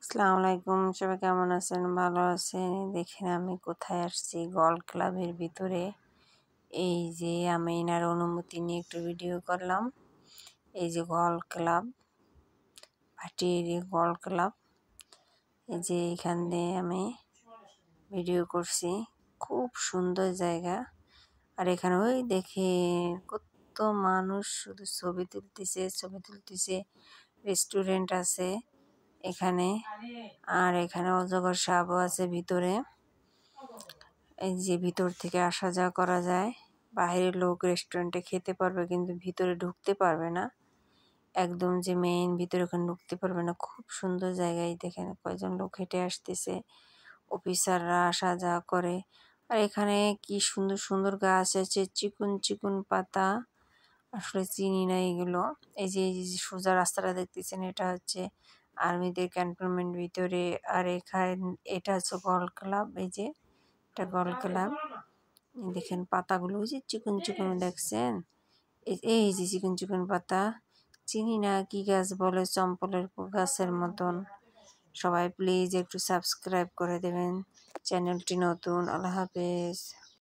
আসসালামু আলাইকুম, সবাই কেমন আছেন? ভালো আছেন? দেখেন আমি কোথায় আসছি, গল্ফ ক্লাবের ভিতরে। এই যে আমি এনার অনুমতি নিয়ে একটু ভিডিও করলাম। এই যে গল্ফ ক্লাব, ভাটির গল্ফ ক্লাব। এই যে এখান দিয়ে আমি ভিডিও করছি। খুব সুন্দর জায়গা। আর এখানে ওই দেখে কত মানুষ শুধু ছবি তুলতেছে। রেস্টুরেন্ট আছে এখানে। আর এখানে অজগর সাপও আছে ভিতরে। এই যে ভিতর থেকে আসা যাওয়া করা যায়। বাইরের লোক রেস্টুরেন্টে খেতে পারবে, কিন্তু ভিতরে ঢুকতে পারবে না। একদম যে মেইন ভিতরে ওখানে ঢুকতে পারবে না। খুব সুন্দর জায়গায় দেখেন কয়জন লোক হেঁটে আসতেছে, অফিসাররা আসা যাওয়া করে। আর এখানে কি সুন্দর সুন্দর গাছ আছে, চিকুন চিকুন পাতা। আসলে চিনি না এগুলো। এই যে সোজা রাস্তাটা দেখতেছেন, এটা হচ্ছে আর্মিদের ক্যান্টনমেন্ট ভিতরে। আর এটা হচ্ছে গল্ফ ক্লাব। এই যে এটা গল্ফ ক্লাব। দেখেন পাতাগুলো ওই যে চিকন চিকন দেখছেন। এই যে চিকন চিকন পাতা, চিনি না কি গাছ বলে, চম্পলের গাছের মতন। সবাই প্লিজ একটু সাবস্ক্রাইব করে দেবেন, চ্যানেলটি নতুন। আল্লাহ হাফেজ।